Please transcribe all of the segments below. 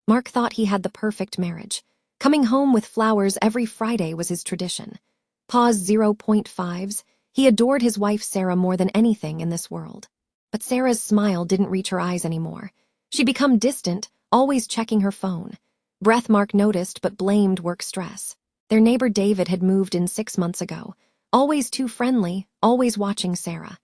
Mark thought he had the perfect marriage. Coming home with flowers every Friday was his tradition. Pause 0.5s. He adored his wife Sarah more than anything in this world. But Sarah's smile didn't reach her eyes anymore. She'd become distant, always checking her phone. Breath Mark noticed but blamed work stress. Their neighbor David had moved in 6 months ago. Always too friendly, always watching Sarah.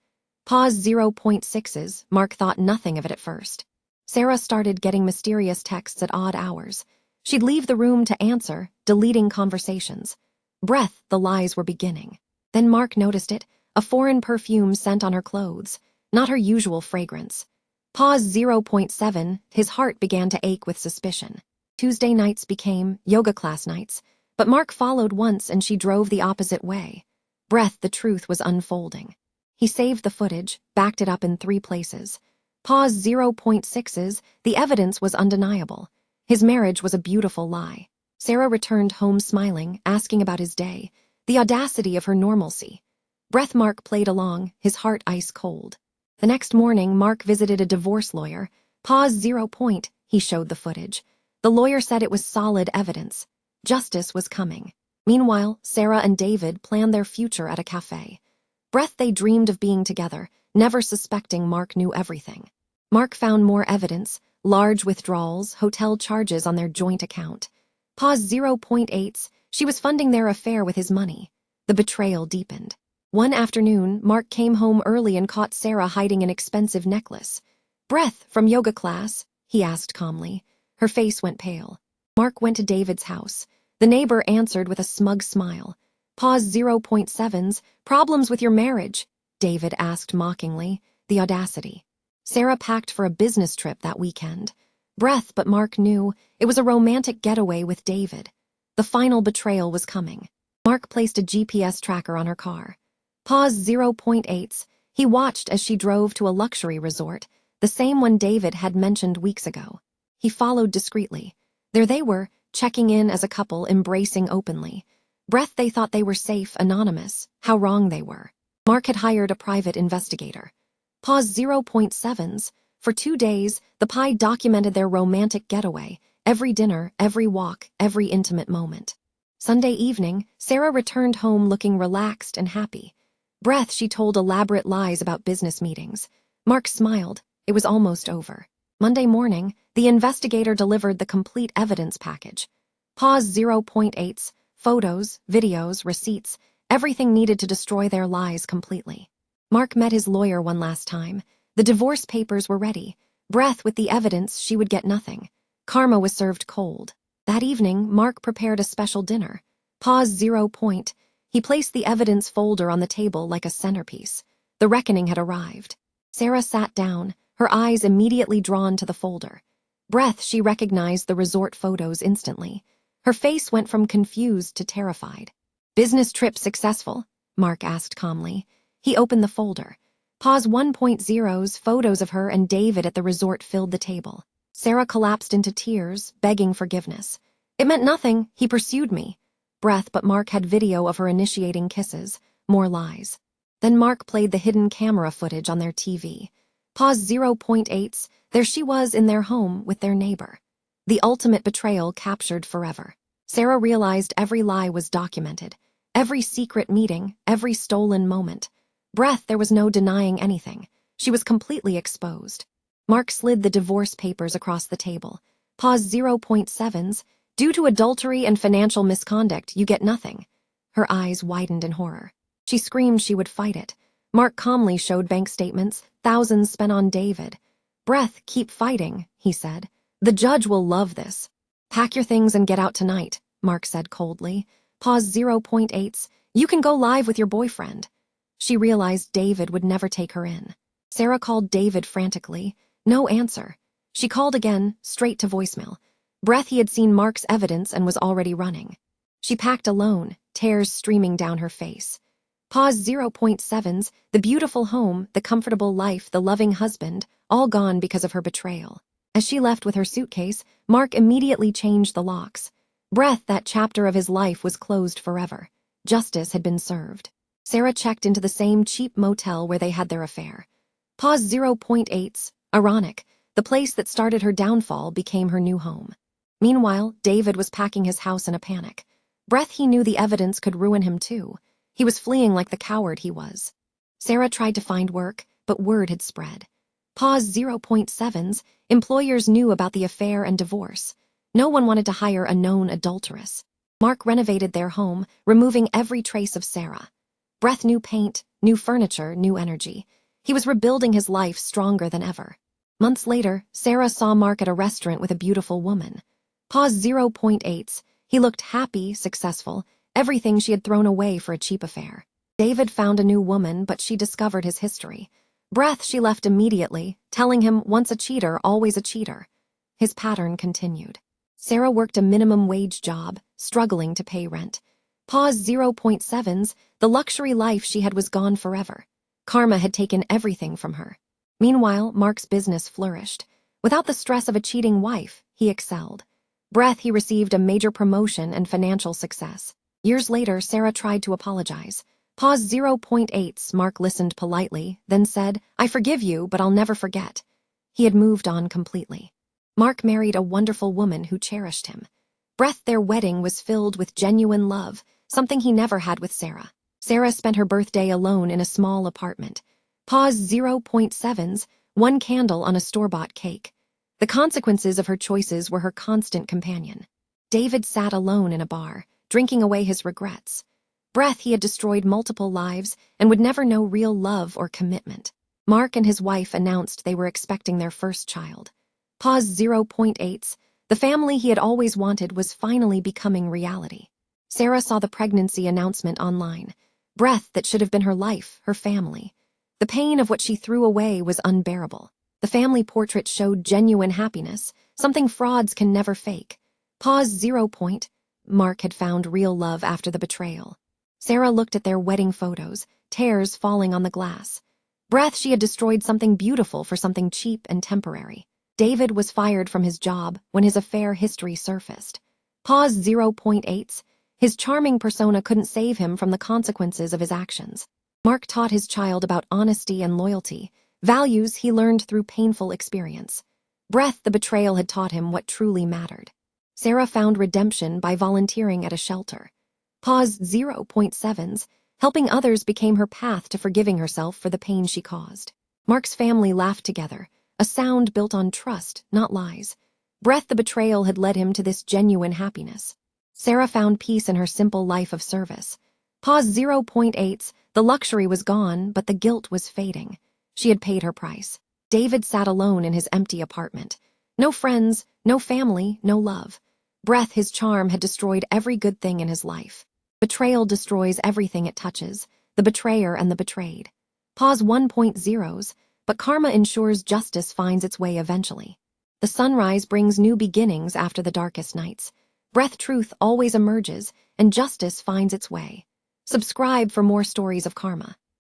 Pause 0.6s. Mark thought nothing of it at first. Sarah started getting mysterious texts at odd hours. She'd leave the room to answer, deleting conversations. Breath, the lies were beginning. Then Mark noticed it, a foreign perfume scent on her clothes, not her usual fragrance. Pause 0.7, his heart began to ache with suspicion. Tuesday nights became yoga class nights, but Mark followed once and she drove the opposite way. Breath, the truth was unfolding. He saved the footage, backed it up in 3 places. Pause 0.6s, the evidence was undeniable. His marriage was a beautiful lie. Sarah returned home smiling, asking about his day, the audacity of her normalcy. Breath Mark played along, his heart ice cold. The next morning, Mark visited a divorce lawyer. Pause 0. He showed the footage. The lawyer said it was solid evidence. Justice was coming. Meanwhile, Sarah and David planned their future at a cafe. Breath, they dreamed of being together, never suspecting Mark knew everything. Mark found more evidence, large withdrawals, hotel charges on their joint account. Pause 0.8s, she was funding their affair with his money. The betrayal deepened. One afternoon, Mark came home early and caught Sarah hiding an expensive necklace. Breath, from yoga class? He asked calmly. Her face went pale. Mark went to David's house. The neighbor answered with a smug smile. Pause 0.7s, problems with your marriage? David asked mockingly, the audacity. Sarah packed for a business trip that weekend. Breath, but Mark knew it was a romantic getaway with David. The final betrayal was coming. Mark placed a GPS tracker on her car. Pause 0.8s. He watched as she drove to a luxury resort, the same one David had mentioned weeks ago. He followed discreetly. There they were, checking in as a couple, embracing openly. Breath, they thought they were safe, anonymous. How wrong they were. Mark had hired a private investigator. Pause 0.7s. For 2 days, the Pi documented their romantic getaway, every dinner, every walk, every intimate moment. Sunday evening, Sarah returned home looking relaxed and happy. Breath, she told elaborate lies about business meetings. Mark smiled. It was almost over. Monday morning, the investigator delivered the complete evidence package. Pause 0.8s, photos, videos, receipts, everything needed to destroy their lies completely. Mark met his lawyer one last time. The divorce papers were ready. Breath, with the evidence, she would get nothing. Karma was served cold. That evening, Mark prepared a special dinner. Pause 0. He placed the evidence folder on the table like a centerpiece. The reckoning had arrived. Sarah sat down, her eyes immediately drawn to the folder. Breath, she recognized the resort photos instantly. Her face went from confused to terrified. Business trip successful? Mark asked calmly. He opened the folder. Pause 1.0's photos of her and David at the resort filled the table. Sarah collapsed into tears, begging forgiveness. It meant nothing, he pursued me. Breath, but Mark had video of her initiating kisses. More lies. Then Mark played the hidden camera footage on their TV. Pause 0.8s, there she was in their home with their neighbor. The ultimate betrayal captured forever. Sarah realized every lie was documented. Every secret meeting, every stolen moment. Breath, there was no denying anything. She was completely exposed. Mark slid the divorce papers across the table. Pause 0.7s, due to adultery and financial misconduct, you get nothing. Her eyes widened in horror. She screamed she would fight it. Mark calmly showed bank statements, thousands spent on David. Breath, keep fighting, he said. The judge will love this. Pack your things and get out tonight, Mark said coldly. Pause 0.8s, you can go live with your boyfriend. She realized David would never take her in. Sarah called David frantically. No answer. She called again, straight to voicemail. Breath, he had seen Mark's evidence and was already running. She packed alone, tears streaming down her face. Pause 0.7s, the beautiful home, the comfortable life, the loving husband, all gone because of her betrayal. As she left with her suitcase, Mark immediately changed the locks. Breath, that chapter of his life was closed forever. Justice had been served. Sarah checked into the same cheap motel where they had their affair. Pause 0.8s, ironic, the place that started her downfall became her new home. Meanwhile, David was packing his house in a panic. Breath, he knew the evidence could ruin him too. He was fleeing like the coward he was. Sarah tried to find work, but word had spread. Pause 0.7's, employers knew about the affair and divorce. No one wanted to hire a known adulteress. Mark renovated their home, removing every trace of Sarah. Breath, new paint, new furniture, new energy. He was rebuilding his life stronger than ever. Months later, Sarah saw Mark at a restaurant with a beautiful woman. Pause 0.8's, he looked happy, successful, everything she had thrown away for a cheap affair. David found a new woman, but she discovered his history. Breath, she left immediately, telling him once a cheater, always a cheater. His pattern continued. Sarah worked a minimum wage job, struggling to pay rent. Pause 0.7's, the luxury life she had was gone forever. Karma had taken everything from her. Meanwhile, Mark's business flourished. Without the stress of a cheating wife, he excelled. Breath, he received a major promotion and financial success. Years later, Sarah tried to apologize. Pause 0.8's, Mark listened politely, then said, "I forgive you, but I'll never forget." He had moved on completely. Mark married a wonderful woman who cherished him. Breath, their wedding was filled with genuine love, something he never had with Sarah. Sarah spent her birthday alone in a small apartment. Pause 0.7's, one candle on a store-bought cake. The consequences of her choices were her constant companion. David sat alone in a bar, drinking away his regrets. Breath, he had destroyed multiple lives and would never know real love or commitment. Mark and his wife announced they were expecting their first child. Pause 0.8's, the family he had always wanted was finally becoming reality. Sarah saw the pregnancy announcement online. Breath, that should have been her life, her family. The pain of what she threw away was unbearable. The family portrait showed genuine happiness, something frauds can never fake. Pause 0. Mark had found real love after the betrayal. Sarah looked at their wedding photos, tears falling on the glass. Breath, she had destroyed something beautiful for something cheap and temporary. David was fired from his job when his affair history surfaced. Pause 0.8's, his charming persona couldn't save him from the consequences of his actions. Mark taught his child about honesty and loyalty, values he learned through painful experience. Breath, the betrayal had taught him what truly mattered. Sarah found redemption by volunteering at a shelter. Pause 0.7's, helping others became her path to forgiving herself for the pain she caused. Mark's family laughed together, a sound built on trust, not lies. Breath, the betrayal had led him to this genuine happiness. Sarah found peace in her simple life of service. Pause 0.8's, the luxury was gone, but the guilt was fading. She had paid her price. David sat alone in his empty apartment. No friends, no family, no love. Breath, his charm had destroyed every good thing in his life. Betrayal destroys everything it touches, the betrayer and the betrayed. Pause 1.0's, but karma ensures justice finds its way eventually. The sunrise brings new beginnings after the darkest nights. Breath, truth always emerges, and justice finds its way. Subscribe for more stories of karma.